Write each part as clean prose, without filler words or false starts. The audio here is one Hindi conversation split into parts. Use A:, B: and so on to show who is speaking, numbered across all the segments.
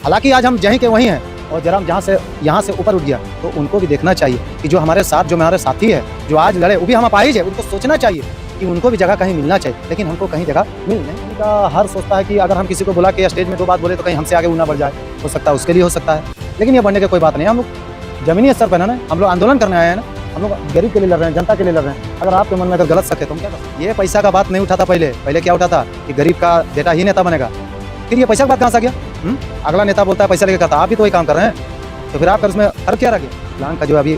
A: हालांकि आज हम जहीं के वहीं हैं और जयराम जहाँ से यहाँ से ऊपर उठ गया तो उनको भी देखना चाहिए कि जो हमारे साथ जो हमारे साथी है जो आज लड़े वो भी हम अपाहिज है, उनको सोचना चाहिए कि उनको भी जगह कहीं मिलना चाहिए, लेकिन हमको कहीं जगह मिल नहीं। उनका हर सोचता है कि अगर हम किसी को बुला के स्टेज में 2 बात बोले तो कहीं हमसे आगे ना बढ़ जाए, हो सकता है उसके लिए हो सकता है, लेकिन ये बढ़ने की कोई बात नहीं। हम लोग जमीनी स्तर पर है ना, हम लोग आंदोलन करने आए हैं ना, हम लोग गरीब के लिए लड़ रहे हैं, जनता के लिए लड़ रहे हैं। अगर आपके मन में अगर गलत शक है तो हम क्या करें? ये पैसा का बात नहीं उठाता पहले क्या उठाता कि गरीब का बेटा ही नेता बनेगा, फिर ये पैसा का बात कहाँ से आ गया? अगला नेता बोलता है पैसा लेके करता, आप भी तो वही काम कर रहे हैं, तो फिर आपका उसमें फर्क क्या रह गया? प्लान का जो अभी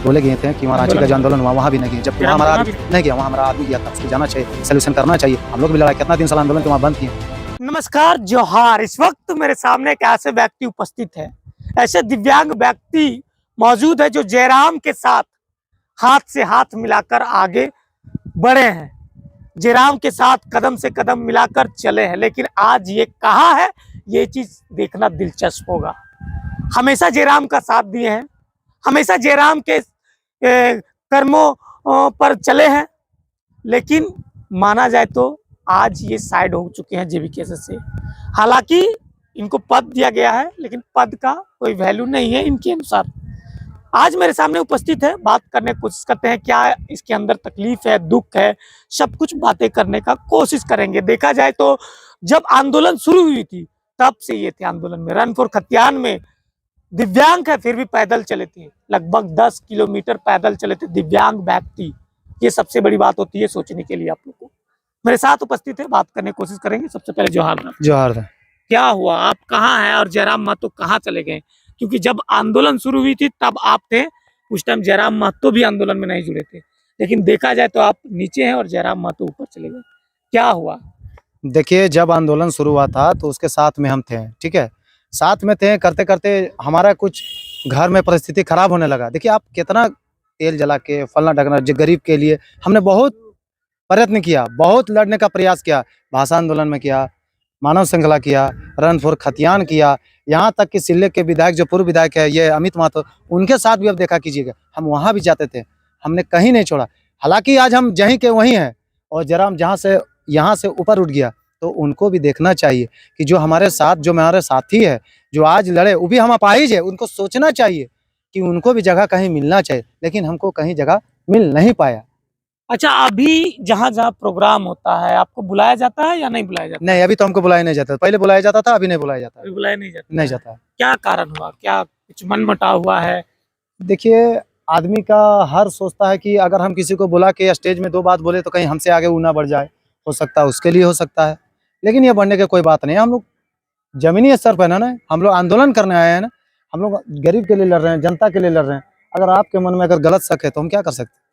A: बोले गए थे कि वहाँ रांची का जो आंदोलन हुआ वहाँ भी नहीं गए, जबकि वहाँ हमारा नहीं गया, वहाँ हमारा आदमी गया था, उसको जाना चाहिए, सोल्यूशन करना चाहिए। हम लोग भी लड़ाई कितना दिन साल आंदोलन के वहाँ बंद किए।
B: नमस्कार, जोहार। इस वक्त मेरे सामने एक ऐसे व्यक्ति उपस्थित है, ऐसे दिव्यांग व्यक्ति मौजूद है जो जयराम के साथ हाथ से हाथ मिलाकर आगे बढ़े हैं, जयराम के साथ कदम से कदम मिलाकर चले हैं। लेकिन आज ये कहाँ है, ये चीज देखना दिलचस्प होगा। हमेशा जयराम का साथ दिए हैं, हमेशा जयराम के कर्मों पर चले हैं, लेकिन माना जाए तो आज ये साइड हो चुके हैं जेवीकेएसएस से। हालांकि इनको पद दिया गया है, लेकिन पद का कोई वैल्यू नहीं है इनके अनुसार। आज मेरे सामने उपस्थित है, बात करने की कोशिश करते हैं, क्या इसके अंदर तकलीफ है, दुख है, सब कुछ बातें करने का कोशिश करेंगे। देखा जाए तो जब आंदोलन शुरू हुई थी तब से ये थे आंदोलन में, रन फॉर खतियान में। दिव्यांग है फिर भी पैदल चले थे, लगभग 10 किलोमीटर पैदल चले थे दिव्यांग व्यक्ति। ये सबसे बड़ी बात होती है सोचने के लिए। आप लोग को मेरे साथ उपस्थित है, बात करने की कोशिश करेंगे। सबसे पहले जोहार। क्या हुआ, आप कहाँ हैं और जयराम महतो कहाँ चले गए? क्योंकि जब आंदोलन शुरू हुई थी तब आप थे, उस टाइम जयराम महतो भी आंदोलन में नहीं जुड़े थे, लेकिन देखा जाए तो आप नीचे हैं और जयराम महतो ऊपर चले गए। क्या हुआ?
A: देखिए, जब आंदोलन शुरू हुआ था तो उसके साथ में हम थे, ठीक है, साथ में थे, करते करते हमारा कुछ घर में परिस्थिति खराब होने लगा। देखिए, आप कितना तेल जला के फलना ढकना, जो गरीब के लिए हमने बहुत प्रयत्न किया, बहुत लड़ने का प्रयास किया, भाषा आंदोलन में किया, मानव श्रृंखला किया, रन फॉर खतियान किया, यहाँ तक कि सिल्ले के विधायक जो पूर्व विधायक है ये अमित महतो, उनके साथ भी अब देखा कीजिएगा, हम वहाँ भी जाते थे, हमने कहीं नहीं छोड़ा। हालांकि आज हम जहीं के वहीं हैं और जयराम जहाँ से यहाँ से ऊपर उठ गया तो उनको भी देखना चाहिए कि जो हमारे साथ जो हमारे साथी है जो आज लड़े वो भी हम अपाहिज है, उनको सोचना चाहिए कि उनको भी जगह कहीं मिलना चाहिए, लेकिन हमको कहीं जगह मिल नहीं पाया।
B: अच्छा, अभी जहाँ जहाँ प्रोग्राम होता है आपको बुलाया जाता है या नहीं बुलाया जाता?
A: नहीं, अभी तो हमको बुलाया नहीं जाता, पहले बुलाया जाता था, अभी नहीं बुलाया जाता।
B: अभी बुलाया नहीं जाता?
A: नहीं जाता।
B: क्या कारण हुआ, क्या कुछ मनमुटाव हुआ है?
A: देखिए, आदमी का हर सोचता है कि अगर हम किसी को बुला के स्टेज में 2 बात बोले तो कहीं हमसे आगे ना बढ़ जाए, हो सकता है उसके लिए हो सकता है, लेकिन ये बढ़ने की कोई बात नहीं है। हम लोग जमीनी स्तर पर है ना, हम लोग आंदोलन करने आए हैं ना, हम लोग गरीब के लिए लड़ रहे हैं, जनता के लिए लड़ रहे हैं। अगर आपके मन में अगर गलत शक है तो हम क्या कर सकते हैं?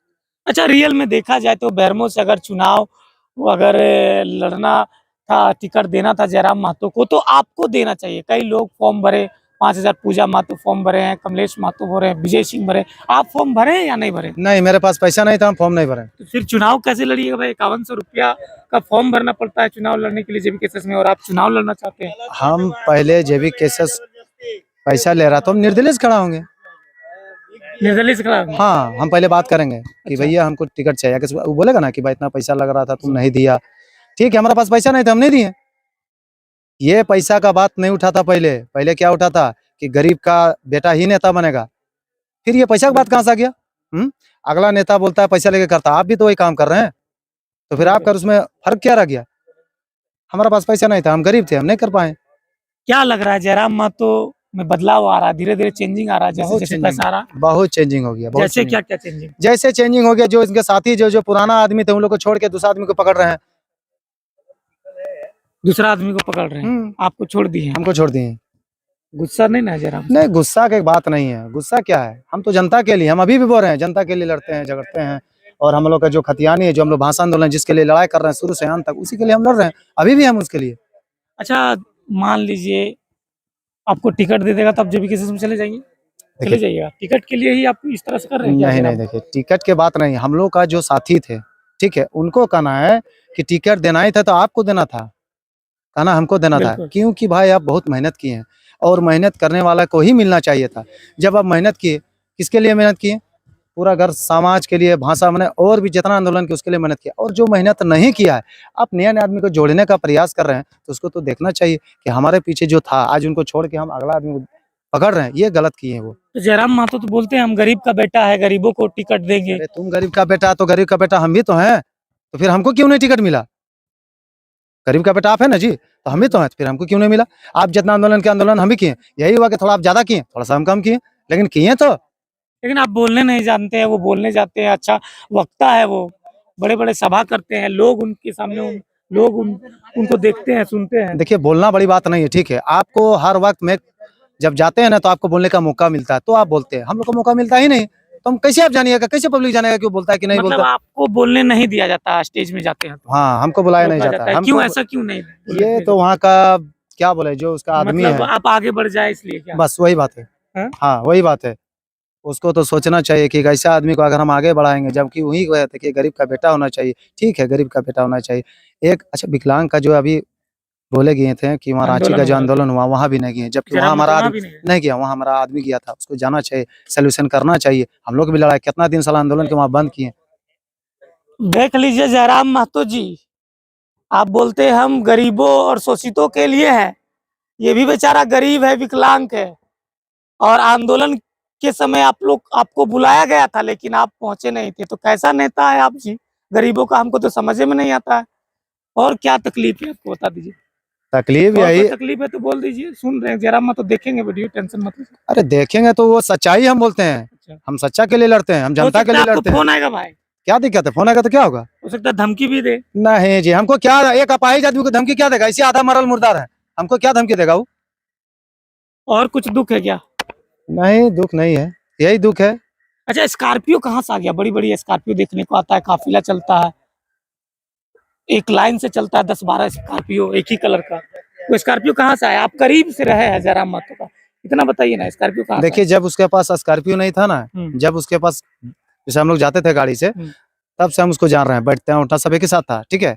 B: अच्छा, रियल में देखा जाए तो बेरमो से अगर चुनाव अगर लड़ना था, टिकट देना था जयराम महतो को, तो आपको देना चाहिए। कई लोग फॉर्म भरे, 5000 पूजा महतो फॉर्म भरे हैं, कमलेश महतो भरे हैं, विजय सिंह भरे। आप फॉर्म भरे या नहीं भरे?
A: नहीं, मेरे पास पैसा नहीं था, हम फॉर्म नहीं भरे।
B: तो फिर चुनाव कैसे लड़िएगा भाई? 5100 रुपया का फॉर्म भरना पड़ता है चुनाव लड़ने के लिए जेवीकेएसएस में, और आप चुनाव लड़ना चाहते हैं।
A: हम पहले जेवीकेएसएस पैसा ले रहा तो हम निर्दलीय खड़ा होंगे।
B: निर्दलीय से खड़ा होंगे?
A: हाँ, हम पहले बात करेंगे कि भैया हमको टिकट चाहिए, वो बोलेगा ना कि भाई इतना पैसा लग रहा था तुम नहीं दिया, ठीक है, हमारे पास पैसा नहीं था, हम नहीं दिए। ये पैसा का बात नहीं उठाता पहले क्या उठाता कि गरीब का बेटा ही नेता बनेगा, फिर ये पैसा की बात कहाँ से आ गया? अगला नेता बोलता है पैसा लेके करता, आप भी तो वही काम कर रहे हैं, तो फिर आपका उसमें फर्क क्या रह गया? हमारा पास पैसा नहीं था, हम गरीब थे, हम नहीं कर पाए।
B: क्या लग रहा है जयराम महतो में बदलाव आ रहा है, धीरे धीरे चेंजिंग आ रहा है, जैसे जैसे पैसा आ रहा है?
A: बहुत चेंजिंग हो गया।
B: जैसे क्या क्या चेंजिंग?
A: जैसे चेंजिंग हो गया, जो इनके साथी जो पुराना आदमी थे उन लोग को छोड़ के दूसरा आदमी को पकड़ रहे हैं।
B: दूसरा आदमी को पकड़ रहे हैं, आपको छोड़ दिए?
A: हमको छोड़ दिए।
B: गुस्सा नहीं ना जयराम?
A: नहीं, गुस्सा की बात नहीं है, गुस्सा क्या है, हम तो जनता के लिए, हम अभी भी बोल रहे हैं जनता के लिए लड़ते हैं, झगड़ते हैं, और हम लोग का जो खतियानी है, जो हम लोग भाषा आंदोलन जिसके लिए लड़ाई कर रहे हैं शुरू से अंत तक, उसी के लिए हम लड़ रहे हैं, अभी भी हम उसके लिए।
B: अच्छा, मान लीजिए आपको टिकट दे देगा तब जेवीकेएसएस में चले जाएंगे? चले जाइएगा? टिकट के लिए ही आप इस तरह से कर रहे हैं?
A: नहीं, देखिए, टिकट के बात नहीं, हम लोग का जो साथी थे, ठीक है, उनको कहना है कि टिकट देना ही था तो आपको देना था, कहना हमको देना था, क्योंकि भाई आप बहुत मेहनत किए हैं और मेहनत करने वाला को ही मिलना चाहिए था। जब आप मेहनत किए, किसके लिए मेहनत किए? पूरा घर समाज के लिए भाषा मैंने और भी जितना आंदोलन किया उसके लिए मेहनत किया, और जो मेहनत नहीं किया है आप नए नए आदमी को जोड़ने का प्रयास कर रहे हैं, तो उसको तो देखना चाहिए कि हमारे पीछे जो था आज उनको छोड़ के हम अगला आदमी को पकड़ रहे हैं, ये गलत किए हैं वो।
B: तो जयराम महतो तो बोलते हैं हम गरीब का बेटा है, गरीबों को टिकट देंगे।
A: अरे तुम गरीब का बेटा, तो गरीब का बेटा हम भी तो हैं, तो फिर हमको क्यों नहीं टिकट मिला? गरीब का बेटा आप है ना जी, तो हम भी तो हैं, तो फिर हमको क्यों नहीं मिला? आप जितना आंदोलन हम भी किए, यही हुआ कि थोड़ा आप ज्यादा किए, थोड़ा सा हम कम किए, लेकिन किए तो।
B: लेकिन आप बोलने नहीं जानते हैं, वो बोलने जाते हैं, अच्छा वक्ता है वो, बड़े बड़े सभा करते हैं, लोग उनके सामने उनको देखते हैं, सुनते हैं।
A: देखिए बोलना बड़ी बात नहीं है, ठीक है, आपको हर वक्त में जब जाते हैं ना तो आपको बोलने का मौका मिलता है, तो आप बोलते हैं, हम लोग को मौका मिलता ही नहीं, तो हम कैसे आप जानिएगा, कैसे पब्लिक जानेगा कि वो बोलता है कि नहीं
B: मतलब
A: बोलता?
B: आपको बोलने नहीं दिया जाता, स्टेज में जाते हैं तो
A: हाँ, हमको बुलाया नहीं
B: रोका
A: जाता
B: है।
A: हमको।
B: क्यों, ऐसा क्यों नहीं?
A: ये तो वहाँ का क्या बोले, जो उसका आदमी
B: मतलब
A: है,
B: आप आगे बढ़ जाए इसलिए क्या?
A: बस वही बात है।
B: हाँ?
A: हाँ वही बात है, उसको तो सोचना चाहिए कि एक ऐसा आदमी को अगर हम आगे बढ़ाएंगे, जबकि वही गए थे कि गरीब का बेटा होना चाहिए, ठीक है गरीब का बेटा होना चाहिए। एक अच्छा विकलांग का जो अभी बोले गए थे कि वहाँ रांची
B: आंदोलन
A: का जो
B: हुआ था।
A: आंदोलन हुआ वहाँ भी नहीं गए, जबकि वहाँ
B: जयराम
A: हमारा
B: महतो वहाँ
A: आदमी
B: भी नहीं है।
A: नहीं गया, वहाँ हमारा आदमी गया था, उसको जाना चाहिए, सोल्यूशन करना चाहिए। हम लोग भी लड़ाई कितना दिन साल आंदोलन के वहाँ बंद किए।
B: देख लीजिए जयराम महतो जी, आप बोलते हैं हम गरीबों और शोषितों के लिए है, ये भी बेचारा गरीब है, विकलांग है, और आंदोलन के समय आपको बुलाया गया था लेकिन आप पहुंचे नहीं थे, तो कैसा नेता है आप जी? गरीबों का हमको तो समझ में नहीं आता है। और क्या तकलीफ है आपको बता दीजिए।
A: तकलीफ
B: और
A: यही,
B: कोई तकलीफ है तो बोल दीजिए, सुन रहे हैं जयराम महतो, देखेंगे वीडियो, टेंशन मत लीजिए।
A: अरे देखेंगे तो वो सच्चाई हम बोलते हैं,
B: अच्छा,
A: हम सच्चा के लिए लड़ते हैं, हम
B: हो
A: जनता के
B: सकता है
A: लिए
B: आपको
A: लड़ते हैं।
B: फोन आएगा भाई,
A: क्या दिक्कत है, फोन आएगा तो क्या होगा?
B: हो सकता है धमकी भी दे।
A: नहीं जी, हमको क्या, एक अपाहिज आदमी को धमकी क्या देगा? इसी आधा मरल मुर्दार है, हमको क्या धमकी देगा वो?
B: और कुछ दुख है क्या?
A: नहीं दुख नहीं है, यही दुख है।
B: अच्छा, स्कॉर्पियो कहाँ से आ गया? बड़ी बड़ी स्कॉर्पियो देखने को आता है, काफिला चलता है, एक लाइन से चलता है, 10-12 स्कॉर्पियो एक ही कलर का। वो स्कॉर्पियो कहाँ से आया? आप करीब से रहे हैं जयराम महतो का, इतना बताइए ना, स्कॉर्पियो कहाँ से
A: देखिए जब उसके पास स्कॉर्पियो नहीं था ना,
B: हम्म।
A: जब उसके पास, जैसे हम लोग जाते थे गाड़ी से,
B: हम्म।
A: तब से हम उसको जान रहे हैं, बैठते हैं उठना सब एक ही साथ था, ठीक है।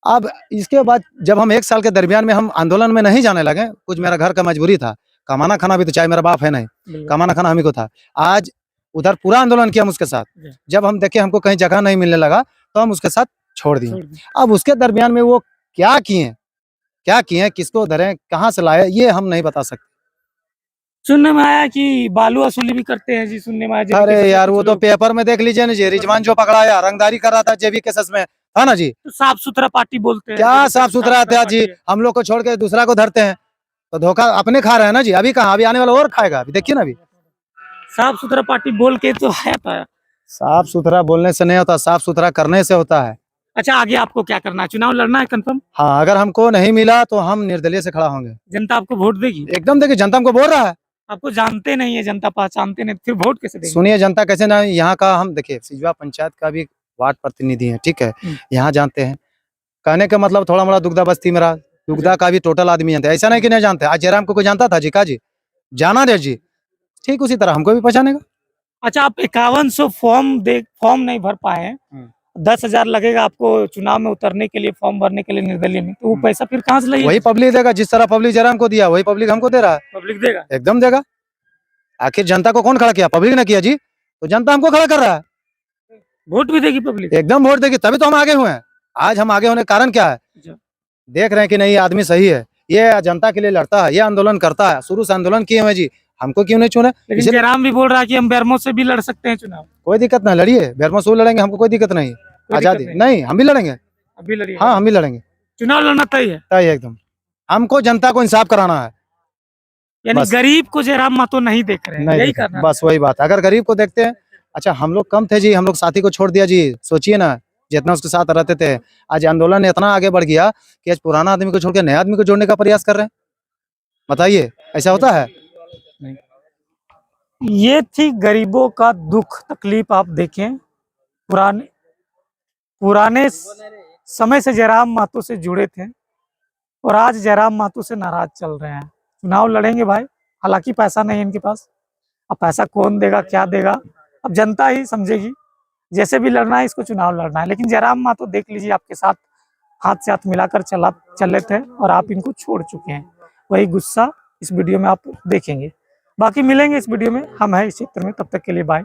A: अब इसके बाद जब हम 1 साल के दरमियान में हम आंदोलन में नहीं जाने लगे, कुछ मेरा घर का मजबूरी था, कमाना खाना भी तो चाहे, मेरा बाप है नहीं,
B: बिल्कुल।
A: कमाना खाना हम ही को था। आज उधर पूरा आंदोलन किया हम उसके साथ,
B: जी।
A: जब हम देखे हमको कहीं जगह नहीं मिलने लगा तो हम उसके साथ छोड़ दिए।
B: छोड़ दी।
A: अब उसके दरमियान में वो क्या किए, किसको धरे, कहाँ से लाए, ये हम नहीं बता सकते।
B: सुनने में आया कि बालू वसूली भी करते हैं जी, सुनने में आया जेबी
A: अरे
B: केसेस में
A: यार
B: कुछ
A: वो तो
B: लोग।
A: पेपर में देख लीजिए ना जी, रिजवान जो पकड़ाया रंगदारी कर रहा था जेबी केसेस में, था ना जी।
B: तो साफ सुथरा पार्टी बोलते हैं,
A: क्या
B: जेबी
A: साफ
B: केसेस
A: सुथरा था जी,
B: पार्टी है।
A: हम लोग को छोड़ के दूसरा को धरते हैं, तो धोखा अपने खा रहे हैं ना जी। अभी कहाँ, अभी आने वाला और खाएगा, अभी देखिए ना। अभी
B: साफ सुथरा पार्टी बोल के तो है था।
A: साफ सुथरा बोलने से नहीं होता, साफ सुथरा करने से होता है।
B: अच्छा, आगे आपको क्या करना है? चुनाव लड़ना है कंफर्म?
A: हाँ अगर हमको नहीं मिला तो हम निर्दलीय से खड़ा होंगे।
B: जनता आपको वोट देगी?
A: एकदम, देखिए जनता हमको बोल रहा है।
B: आपको जानते नहीं है जनता, पहचानते नहीं, फिर वोट कैसे देंगे?
A: सुनिए जनता कैसे ना, यहाँ का हम देखिए सिजवा पंचायत का भी वार्ड प्रतिनिधि है, ठीक है, यहाँ जानते हैं, कहने का मतलब थोड़ा मोड़ा दुग्धा बस्ती मेरा, दुग्धा का भी टोटल आदमी जानते हैं, ऐसा नहीं कि नहीं जानते। आज जयराम को कोई जानता था जी, का जी जाना दे जी, ठीक उसी तरह हमको भी पहचानेगा।
B: अच्छा, आप 5100 फॉर्म नहीं भर पाए हैं, 10,000 लगेगा आपको चुनाव में उतरने के लिए, फॉर्म भरने के लिए निर्दलीय में, तो वो पैसा फिर कहाँ से
A: वही
B: लाइए?
A: पब्लिक देगा, जिस तरह पब्लिक जयराम को दिया वही पब्लिक हमको दे रहा है,
B: पब्लिक देगा?
A: एकदम देगा। आखिर जनता को कौन खड़ा किया? पब्लिक ने किया जी, तो जनता हमको खड़ा कर रहा है,
B: वोट भी देगी पब्लिक?
A: एकदम वोट देगी, तभी तो हम आगे हुए हैं। आज हम आगे होने का कारण क्या है?
B: अच्छा।
A: देख रहे हैं कि नहीं ये आदमी सही है, ये जनता के लिए लड़ता है, ये आंदोलन करता है, शुरू से आंदोलन किए हुए जी, हमको क्यों नहीं चुने?
B: लेकिन
A: इसीलिए
B: जयराम भी बोल रहा है कि हम बेरमो से भी लड़ सकते हैं चुनाव।
A: कोई दिक्कत ना, लड़िए, बेरमसूल लड़ेंगे, हमको कोई दिक्कत नहीं,
B: कोई
A: आजादी
B: दिक्कत
A: नहीं, हम भी लड़ेंगे।
B: अभी लड़िए।
A: हाँ हम भी लड़ेंगे,
B: चुनाव लड़ना तय है,
A: तय है एकदम, हमको जनता को इंसाफ कराना है।
B: यानी
A: बस।
B: गरीब को जयराम महतो नहीं देख रहे हैं,
A: नहीं
B: यही
A: देखा,
B: करना है।
A: बस वही बात, अगर गरीब को देखते हैं। अच्छा हम लोग कम थे जी, हम लोग साथी को छोड़ दिया जी, सोचिए ना जितना उसके साथ रहते थे, आज आंदोलन इतना आगे बढ़ गया कि आज पुराना आदमी को छोड़ के नया आदमी को जोड़ने का प्रयास कर रहे हैं। बताइए ऐसा होता है?
B: ये थी गरीबों का दुख तकलीफ। आप देखें, पुराने समय से जयराम महतो से जुड़े थे और आज जयराम महतो से नाराज चल रहे हैं। चुनाव लड़ेंगे भाई, हालांकि पैसा नहीं है इनके पास, अब पैसा कौन देगा, क्या देगा, अब जनता ही समझेगी। जैसे भी लड़ना है, इसको चुनाव लड़ना है। लेकिन जयराम महतो देख लीजिए, आपके साथ हाथ से हाथ मिलाकर चले थे और आप इनको छोड़ चुके हैं। वही गुस्सा इस वीडियो में आप देखेंगे। बाकी मिलेंगे इस वीडियो में, हम हैं इस क्षेत्र में, तब तक के लिए बाय।